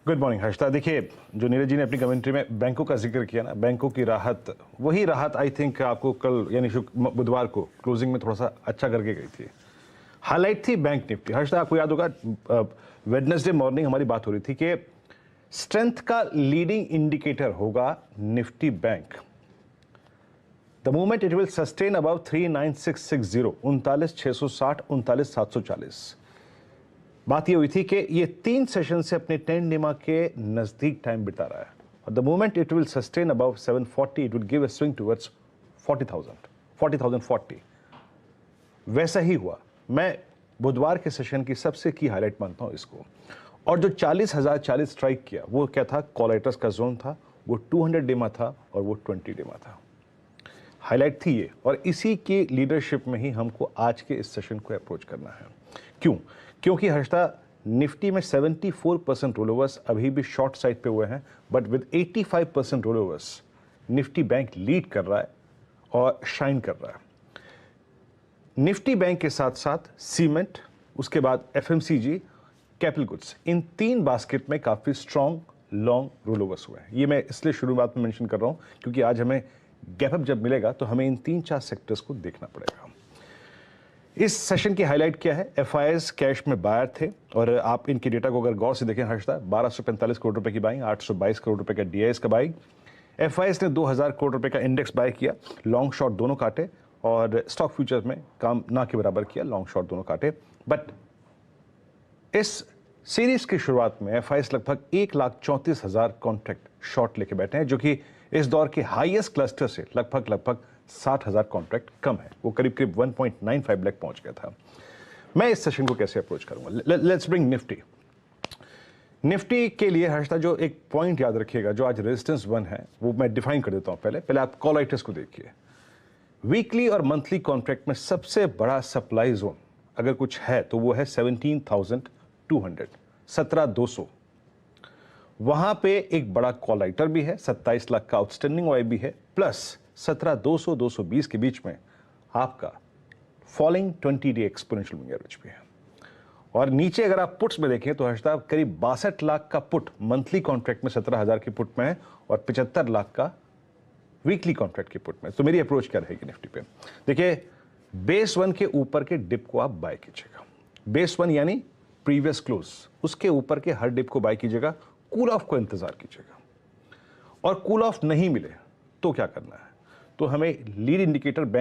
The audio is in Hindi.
Good morning Harshita. देखिए, जो नीरज जी ने अपनी कमेंट्री में बैंकों का जिक्र किया ना, बैंकों की राहत, वही राहत आई थिंक आपको कल यानी बुधवार को क्लोजिंग में थोड़ा सा अच्छा करके गई थी। हाईलाइट थी बैंक निफ्टी। हर्षता, आपको याद होगा वेडनेसडे मॉर्निंग हमारी बात हो रही थी कि स्ट्रेंथ का लीडिंग इंडिकेटर होगा Nifty bank. The moment it will sustain above 39660, 39,660, 39,740। बात ये हुई थी कि ये 3 सेशन से अपने टेंड निमा के नजदीक टाइम बिता रहा है और the moment it will sustain above 740 it will give a swing towards 40,040। वैसा ही हुआ। मैं बुधवार के सेशन की सबसे की हाईलाइट मानता हूं इसको। और जो 40,040 स्ट्राइक किया वो क्या था? कॉलेटर्स का जोन था, वो 200 डिमा था और वो 20 डिमा था। हाईलाइट थी ये, और इसी की लीडरशिप में ही हमको आज के इस सेशन को अप्रोच करना है। क्यों? क्योंकि हर्षता, निफ्टी में 74% रोलोवर्स अभी भी शॉर्ट साइड पे हुए हैं, but with 85% rollovers Nifty bank lead कर रहा है और शाइन कर रहा है। निफ्टी बैंक के साथ साथ सीमेंट, उसके बाद एफएमसीजी, कैपिटल गुड्स, इन 3 बास्केट में काफी स्ट्रॉन्ग लॉन्ग रोलोवर्स हुए हैं। ये मैं इसलिए शुरुआत में मेंशन कर रहा हूं क्योंकि आज हमें गैप अप जब मिलेगा तो हमें इन 3-4 सेक्टर्स को देखना पड़ेगा। इस सेशन की हाईलाइट क्या है? एफआईएस कैश में बायर थे और आप इनके डेटा को अगर गौर से देखें हर्षता, 1245 करोड़ रुपए की बाइंग, 822 करोड़ रुपए का डीआईएस का बाइंग। एफआईएस ने 2000 करोड़ रुपए का इंडेक्स बाय किया, लॉन्ग शॉर्ट दोनों काटे, और स्टॉक फ्यूचर्स में काम ना के बराबर किया, लॉन्ग शॉर्ट दोनों काटे। बट इस सीरीज की शुरुआत में एफआईएस लगभग 1,34,000 कॉन्ट्रैक्ट शॉर्ट लेके बैठे हैं, जो कि इस दौर के हाईएस्ट क्लस्टर से लगभग 60,000 कॉन्ट्रैक्ट कम है। वो करीब 1.95 लाख पहुंच गया था। मैं इस सेशन को कैसे अप्रोच करूंगा? Let's bring Nifty. निफ्टी के लिए हर्षता, जो एक पॉइंट याद रखिएगा, जो आज रेजिस्टेंस 1 है वो मैं डिफाइन कर देता हूं। पहले आप कॉलाइटस को देखिए। वीकली और मंथली कॉन्ट्रैक्ट में सबसे बड़ा सप्लाई जोन अगर कुछ है तो वो है 17,200, 17,200। वहां पे एक बड़ा कॉलाइटर भी है, 27 लाख का आउटस्टैंडिंग वाई भी है, प्लस 17,200 220 के बीच में आपका falling 20 day exponential moving average भी है। और नीचे अगर आप पुट्स में देखें तो हर्षता, करीब 62 लाख का पुट मंथली कॉन्ट्रैक्ट में 17,000 के पुट में है और 75 लाख का वीकली कॉन्ट्रैक्ट के पुट में। तो मेरी अप्रोच क्या रहेगी निफ्टी पे? देखिए, बेस 1 के ऊपर के डिप को आप बाय कीजिएगा। बेस 1 यानी प्रीवियस क्लोज, उसके ऊपर के हर डिप को बाय कीजिएगा। कूल ऑफ को इंतजार कीजिएगा, और कूल ऑफ नहीं मिले तो क्या करना है? तो हमें लीड इंडिकेटर बैंक